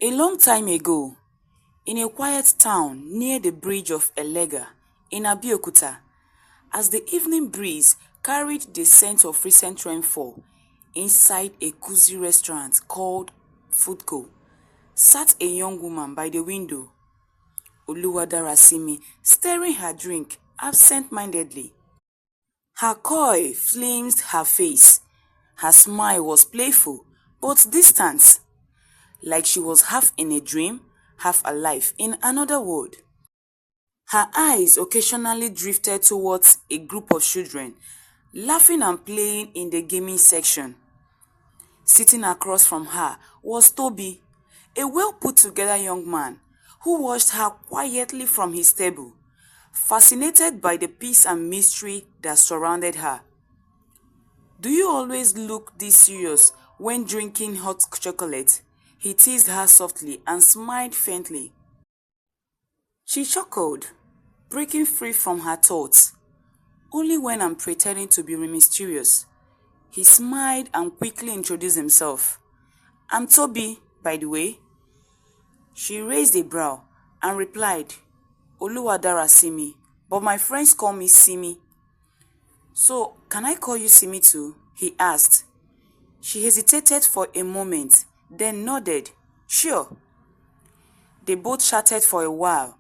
A long time ago, in a quiet town near the bridge of Elega in Abeokuta, as the evening breeze carried the scent of recent rainfall inside a cozy restaurant called Foodco, sat a young woman by the window, Simi, stirring her drink absent-mindedly. Her coy flamed her face. Her smile was playful but distant, like she was half in a dream, half alive in another world. Her eyes occasionally drifted towards a group of children, laughing and playing in the gaming section. Sitting across from her was Tobi, a well-put-together young man who watched her quietly from his table, fascinated by the peace and mystery that surrounded her. "Do you always look this serious when drinking hot chocolate?" He teased her softly and smiled faintly. She chuckled, breaking free from her thoughts. "Only when I'm pretending to be mysterious." He smiled and quickly introduced himself. "I'm Tobi, by the way." She raised a brow and replied, Simi, but my friends call me Simi." "So, can I call you Simi too?" he asked. She hesitated for a moment, then nodded. "Sure." They both chatted for a while.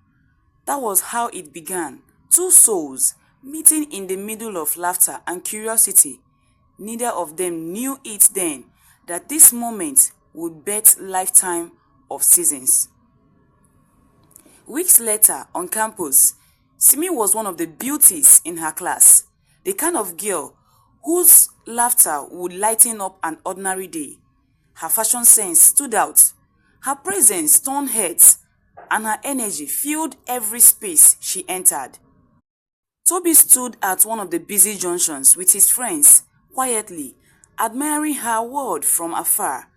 That was how it began. Two souls meeting in the middle of laughter and curiosity. Neither of them knew it then that this moment would birth lifetime of seasons. Weeks later, on campus, Simi was one of the beauties in her class, the kind of girl whose laughter would lighten up an ordinary day. Her fashion sense stood out, her presence turned heads, and her energy filled every space she entered. Tobi stood at one of the busy junctions with his friends, quietly, admiring her world from afar.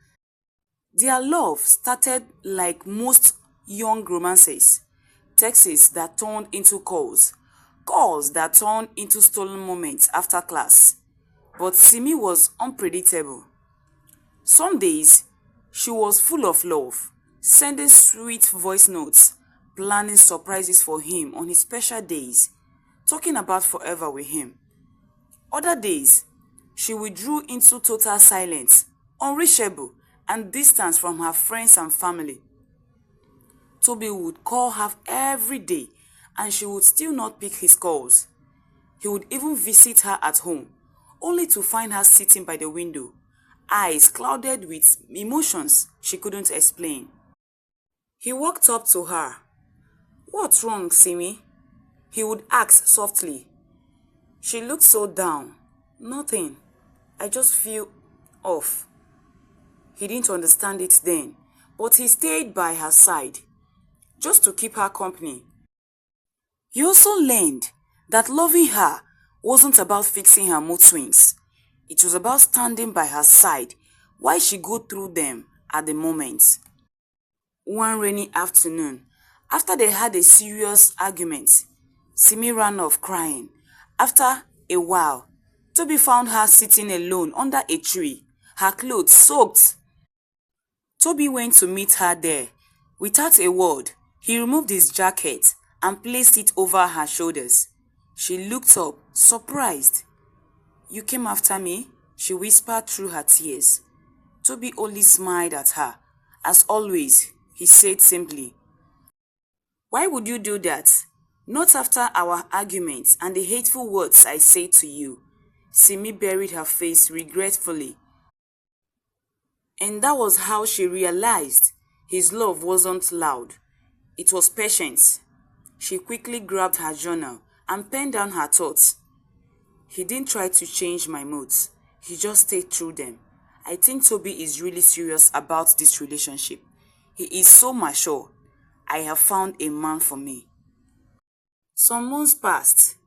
Their love started like most young romances, texts that turned into calls, calls that turned into stolen moments after class. But Simi was unpredictable. Some days, she was full of love, sending sweet voice notes, planning surprises for him on his special days, talking about forever with him. Other days, she withdrew into total silence, unreachable and distant from her friends and family. Tobi would call her every day and she would still not pick his calls. He would even visit her at home, only to find her sitting by the window, eyes clouded with emotions she couldn't explain. He walked up to her. "What's wrong, Simi?" he would ask softly. She looked so down. "Nothing. I just feel off." He didn't understand it then, but he stayed by her side, just to keep her company. He also learned that loving her wasn't about fixing her mood swings. It was about standing by her side while she go through them at the moment. One rainy afternoon, after they had a serious argument, Simi ran off crying. After a while, Tobi found her sitting alone under a tree, her clothes soaked. Tobi went to meet her there. Without a word, he removed his jacket and placed it over her shoulders. She looked up, surprised. "You came after me?" she whispered through her tears. Tobi only smiled at her. "As always," he said simply. "Why would you do that? Not after our arguments and the hateful words I said to you." Simi buried her face regretfully. And that was how she realized his love wasn't loud. It was patient. She quickly grabbed her journal and penned down her thoughts. "He didn't try to change my moods. He just stayed through them. I think Tobi is really serious about this relationship. He is so mature. I have found a man for me." Some months passed.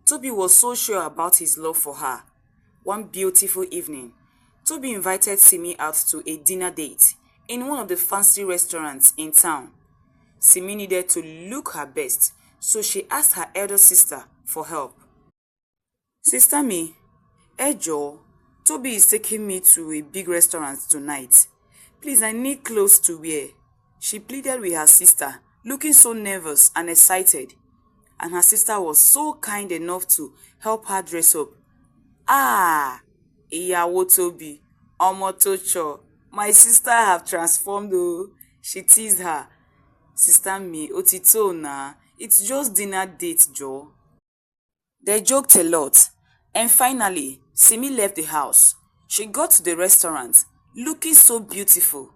Tobi was so sure about his love for her. One beautiful evening, Tobi invited Simi out to a dinner date in one of the fancy restaurants in town. Simi needed to look her best, so she asked her elder sister for help. "Sister Mi, Ejo, Tobi is taking me to a big restaurant tonight. Please, I need clothes to wear." She pleaded with her sister, looking so nervous and excited, and her sister was so kind enough to help her dress up. Ah, ìyàwó Tobi, ọmọ tó ṣọ, my sister have transformed oh, she teased her. Sister mi, ó ti tó na, it's just dinner date, Joe. They joked a lot, and finally, Simi left the house. She got to the restaurant, looking so beautiful.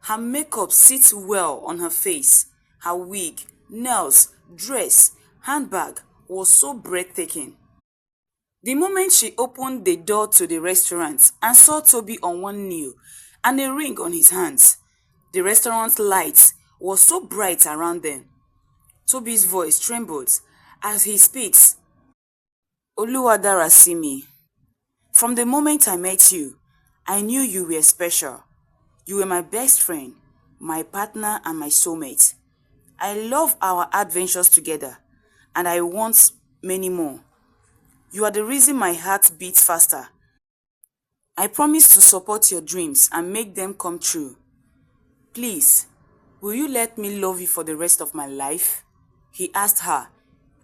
Her makeup sits well on her face. Her wig, nails, dress, handbag was so breathtaking. The moment she opened the door to the restaurant and saw Tobi on one knee and a ring on his hands, the restaurant's lights was so bright around them. Tobi's voice trembled as he speaks. Oluwadara Simi, from the moment I met you, I knew you were special. You were my best friend, my partner and my soulmate. I love our adventures together, and I want many more. You are the reason my heart beats faster. I promise to support your dreams and make them come true. Please, will you let me love you for the rest of my life? He asked her,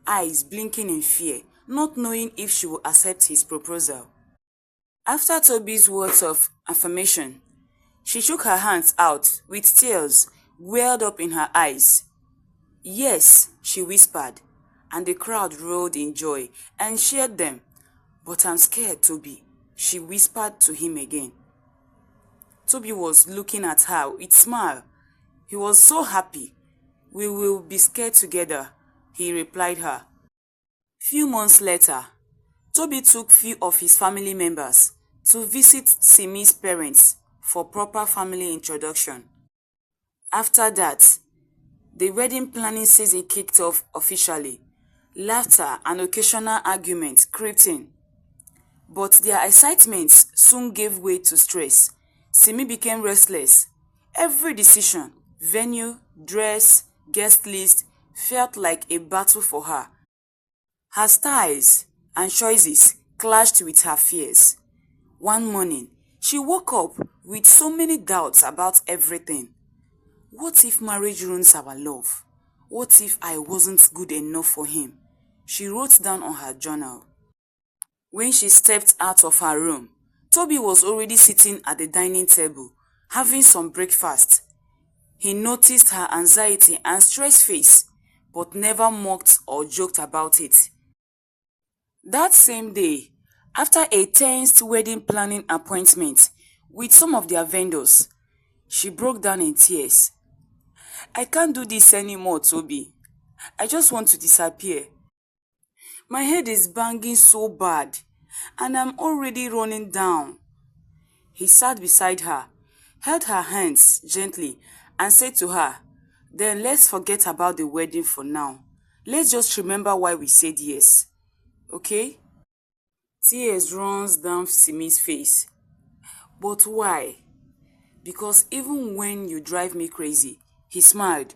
eyes blinking in fear, not knowing if she would accept his proposal. After Tobi's words of affirmation, she shook her hands out with tears welled up in her eyes. Yes, she whispered, and the crowd roared in joy and cheered them. But I'm scared, Tobi, she whispered to him again. Tobi was looking at her with a smile. He was so happy. We will be scared together, he replied her. Few months later, Tobi took few of his family members to visit Simi's parents for proper family introduction. After that, the wedding planning season kicked off officially. Laughter and occasional arguments crept in. But their excitement soon gave way to stress. Simi became restless. Every decision, venue, dress, guest list, felt like a battle for her. Her styles and choices clashed with her fears. One morning, she woke up with so many doubts about everything. What if marriage ruins our love? What if I wasn't good enough for him? She wrote down on her journal. When she stepped out of her room, Tobi was already sitting at the dining table, having some breakfast. He noticed her anxiety and stressed face, but never mocked or joked about it. That same day, after a tense wedding planning appointment with some of their vendors, she broke down in tears. I can't do this anymore, Tobi. I just want to disappear. My head is banging so bad, and I'm already running down. He sat beside her, held her hands gently, and said to her, then let's forget about the wedding for now. Let's just remember why we said yes. Okay? Tears runs down Simi's face. But why? Because even when you drive me crazy, he smiled.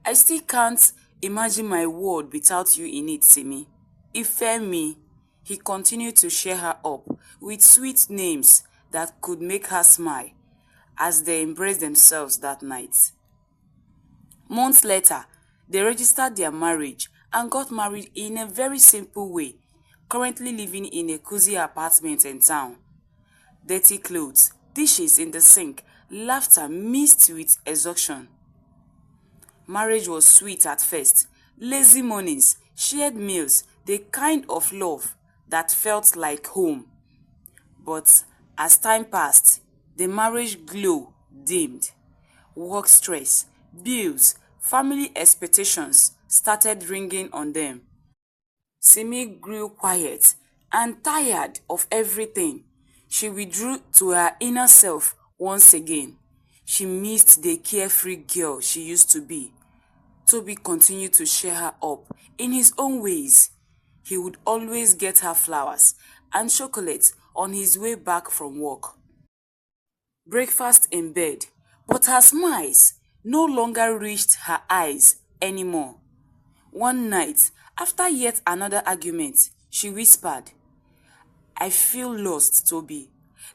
I still can't imagine my world without you in it, Simi. Ifemi. He continued to cheer her up with sweet names that could make her smile as they embraced themselves that night. Months later, they registered their marriage and got married in a very simple way, currently living in a cozy apartment in town. Dirty clothes, dishes in the sink, laughter mixed with exhaustion. Marriage was sweet at first. Lazy mornings, shared meals, the kind of love that felt like home. But as time passed, the marriage glow dimmed. Work stress, bills, family expectations started ringing on them. Simi grew quiet and tired of everything. She withdrew to her inner self once again. She missed the carefree girl she used to be. Tobi continued to cheer her up in his own ways. He would always get her flowers and chocolate on his way back from work. Breakfast in bed, but her smiles no longer reached her eyes anymore. One night, after yet another argument, she whispered, I feel lost, Tobi,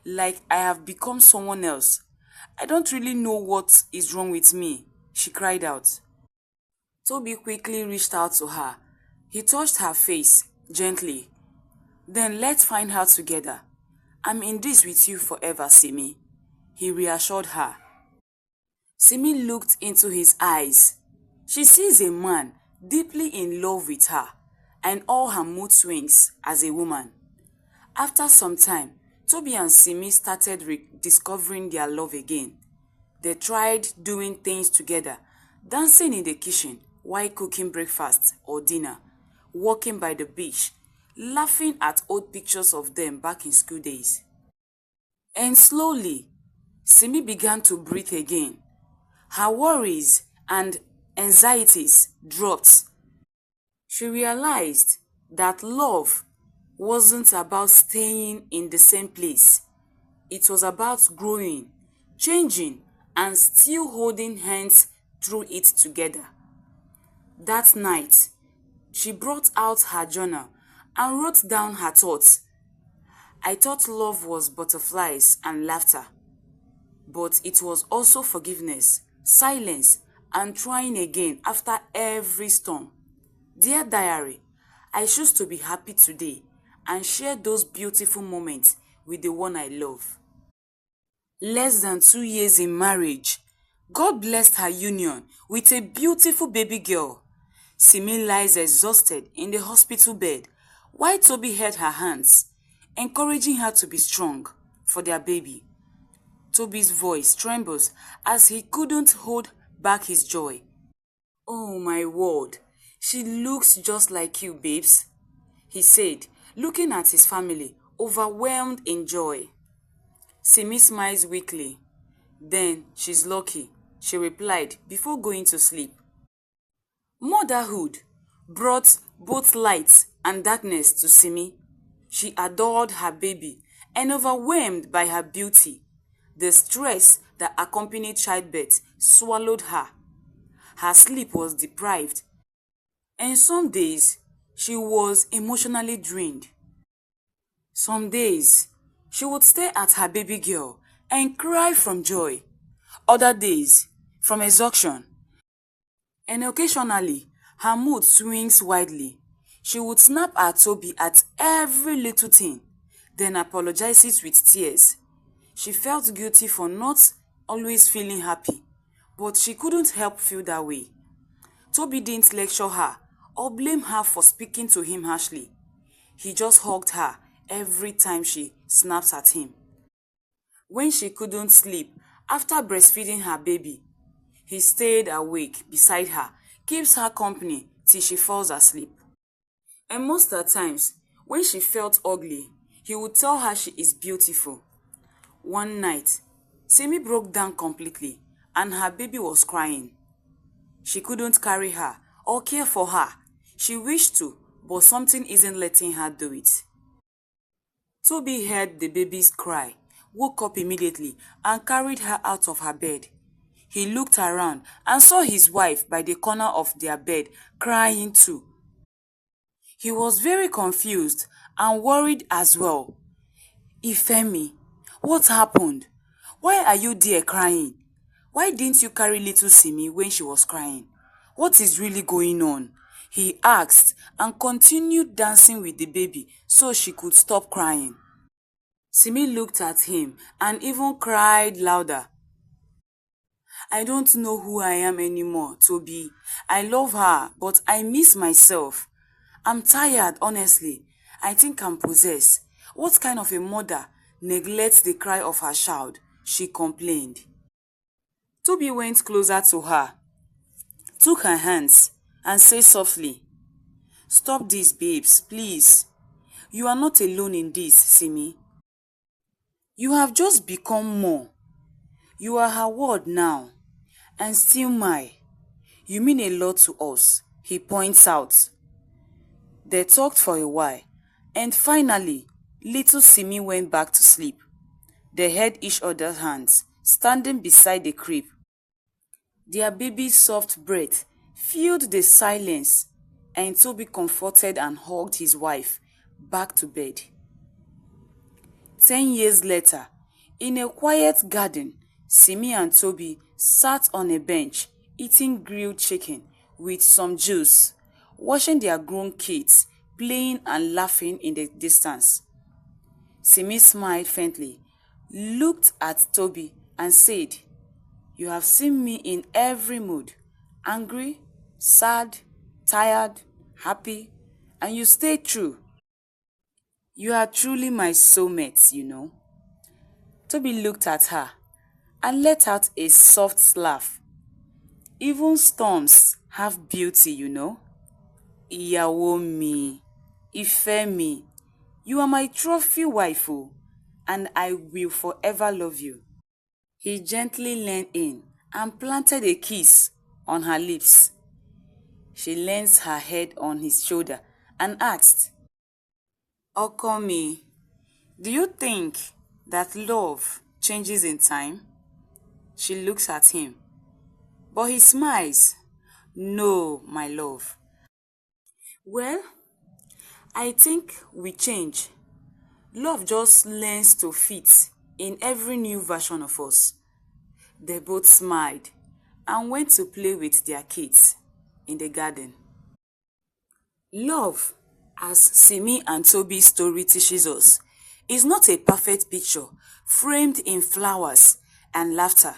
like I have become someone else. I don't really know what is wrong with me. she cried out. Tobi quickly reached out to her. He touched her face gently. Then let's find her together. I'm in this with you forever, Simi. He reassured her. Simi looked into his eyes. She sees a man deeply in love with her and all her mood swings as a woman. After some time, Tobi and Simi started rediscovering their love again. They tried doing things together, dancing in the kitchen while cooking breakfast or dinner, walking by the beach, laughing at old pictures of them back in school days. And slowly, Simi began to breathe again. Her worries and anxieties dropped. She realized that love wasn't about staying in the same place. It was about growing, changing, and still holding hands through it together. That night, she brought out her journal and wrote down her thoughts. I thought love was butterflies and laughter, but it was also forgiveness, silence, and trying again after every storm. Dear diary, I choose to be happy today and share those beautiful moments with the one I love. Less than 2 years in marriage, God blessed her union with a beautiful baby girl. Simi lies exhausted in the hospital bed while Tobi held her hands, encouraging her to be strong for their baby. Tobi's voice trembles as he couldn't hold back his joy. Oh my word, she looks just like you, babes, he said, looking at his family, overwhelmed in joy. Simi smiles weakly. Then she's lucky, she replied before going to sleep. Motherhood brought both light and darkness to Simi. She adored her baby and overwhelmed by her beauty. The stress that accompanied childbirth swallowed her. Her sleep was deprived, and some days she was emotionally drained. Some days she would stare at her baby girl and cry from joy. Other days from exhaustion. And occasionally, her mood swings widely. She would snap at Tobi at every little thing, then apologizes with tears. She felt guilty for not always feeling happy, but she couldn't help feel that way. Tobi didn't lecture her or blame her for speaking to him harshly. He just hugged her every time she snapped at him. When she couldn't sleep after breastfeeding her baby, he stayed awake beside her, keeps her company till she falls asleep. And most of the times, when she felt ugly, he would tell her she is beautiful. One night, Simi broke down completely and her baby was crying. She couldn't carry her or care for her. She wished to, but something isn't letting her do it. Tobi heard the baby's cry, woke up immediately and carried her out of her bed. He looked around and saw his wife by the corner of their bed crying too. He was very confused and worried as well. Ifemi, what happened? Why are you there crying? Why didn't you carry little Simi when she was crying? What is really going on? He asked and continued dancing with the baby so she could stop crying. Simi looked at him and even cried louder. I don't know who I am anymore, Tobi. I love her, but I miss myself. I'm tired, honestly. I think I'm possessed. What kind of a mother neglects the cry of her child? She complained. Tobi went closer to her, took her hands, and said softly, Stop this, babes, please. You are not alone in this, Simi. You have just become more. You are her word now, and still my. You mean a lot to us, he points out. They talked for a while, and finally, little Simi went back to sleep. They held each other's hands, standing beside the crib. Their baby's soft breath filled the silence, and Tobi comforted and hugged his wife back to bed. 10 years later, in a quiet garden, Simi and Tobi sat on a bench eating grilled chicken with some juice, watching their grown kids playing and laughing in the distance. Simi smiled faintly, looked at Toby, and said, "You have seen me in every mood, angry, sad, tired, happy, and you stayed true. You are truly my soulmate, you know." Toby looked at her and let out a soft laugh. "Even storms have beauty, you know. Ìyàwó mi, ìfẹ́ mi, you are my trophy wife, oh, and I will forever love you." He gently leaned in and planted a kiss on her lips. She leaned her head on his shoulder and asked, "Ọkọ mi, do you think that love changes in time?" She looks at him, but he smiles. "No, my love." "Well, I think we change. Love just learns to fit in every new version of us." They both smiled and went to play with their kids in the garden. Love, as Simi and Toby's story teaches us, is not a perfect picture framed in flowers and laughter.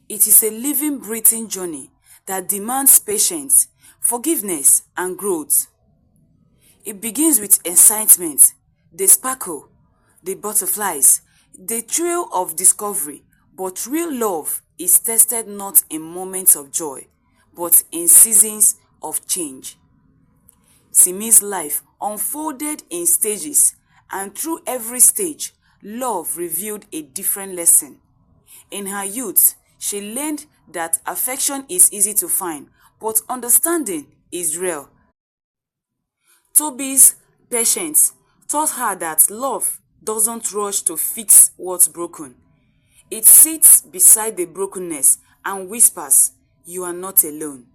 It is a living, breathing journey that demands patience, forgiveness, and growth. It begins with excitement, the sparkle, the butterflies, the thrill of discovery, but real love is tested not in moments of joy, but in seasons of change. Simi's life unfolded in stages, and through every stage, love revealed a different lesson. In her youth, she learned that affection is easy to find, but understanding is rare. Toby's patience taught her that love doesn't rush to fix what's broken. It sits beside the brokenness and whispers, "You are not alone."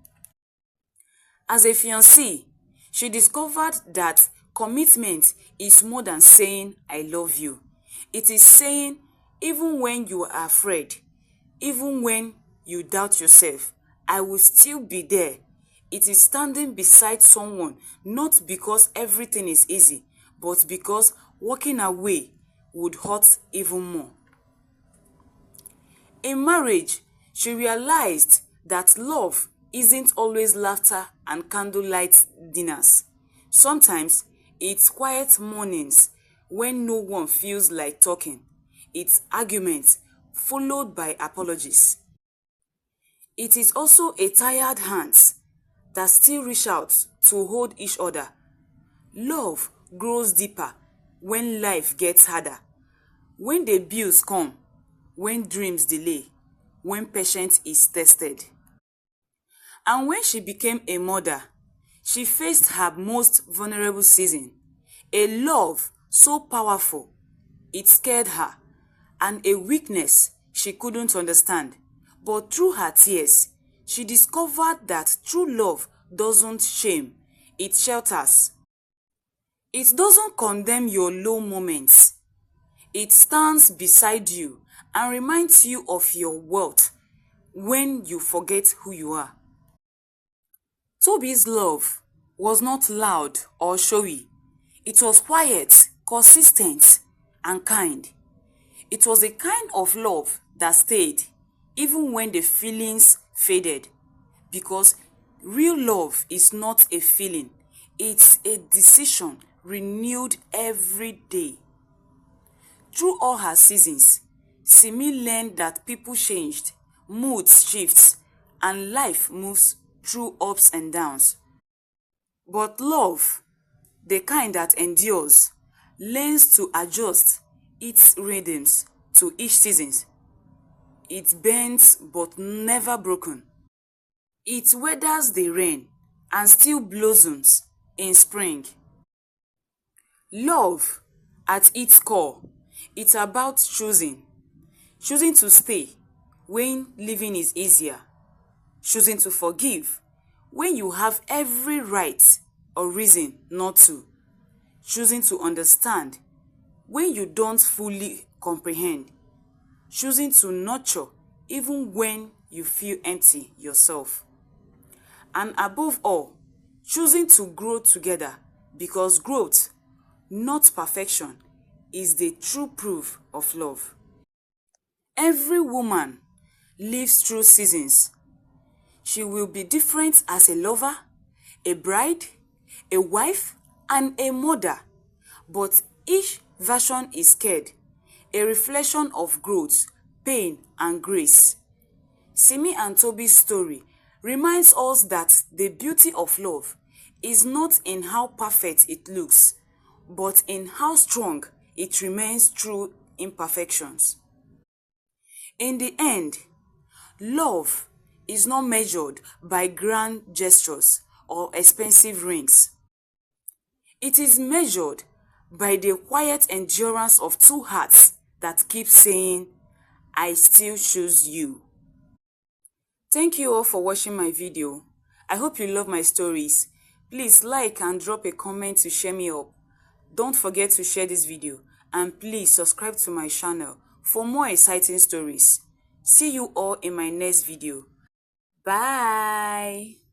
As a fiancée, she discovered that commitment is more than saying, "I love you." It is saying, even when you are afraid, even when you doubt yourself, "I will still be there." It is standing beside someone not because everything is easy, but because walking away would hurt even more. In marriage, she realized that love isn't always laughter and candlelight dinners. Sometimes it's quiet mornings when no one feels like talking. It's arguments followed by apologies. It is also a tired hands that still reach out to hold each other. Love grows deeper when life gets harder, when the bills come, when dreams delay, when patience is tested. And when she became a mother, she faced her most vulnerable season. A love so powerful, it scared her, and a weakness she couldn't understand. But through her tears, she discovered that true love doesn't shame, it shelters. It doesn't condemn your low moments. It stands beside you and reminds you of your worth when you forget who you are. Toby's love was not loud or showy. It was quiet, consistent, and kind. It was a kind of love that stayed, even when the feelings faded. Because real love is not a feeling, it's a decision renewed every day. Through all her seasons, Simi learned that people changed, moods shift, and life moves through ups and downs. But love, the kind that endures, learns to adjust its rhythms to each season. It bends but never broken. It weathers the rain and still blossoms in spring. Love, at its core, it's about choosing. Choosing to stay when living is easier. Choosing to forgive when you have every right or reason not to. Choosing to understand when you don't fully comprehend. Choosing to nurture even when you feel empty yourself. And above all, choosing to grow together, because growth, not perfection, is the true proof of love. Every woman lives through seasons. She will be different as a lover, a bride, a wife, and a mother. But each version is scared, a reflection of growth, pain, and grace. Simi and Tobi's story reminds us that the beauty of love is not in how perfect it looks, but in how strong it remains through imperfections. In the end, love is not measured by grand gestures or expensive rings. It is measured by the quiet endurance of two hearts that keep saying, I still choose you. Thank you all for watching my video. I hope you love my stories. Please like and drop a comment to cheer me up. Don't forget to share this video and please subscribe to my channel for more exciting stories. See you all in my next video. Bye.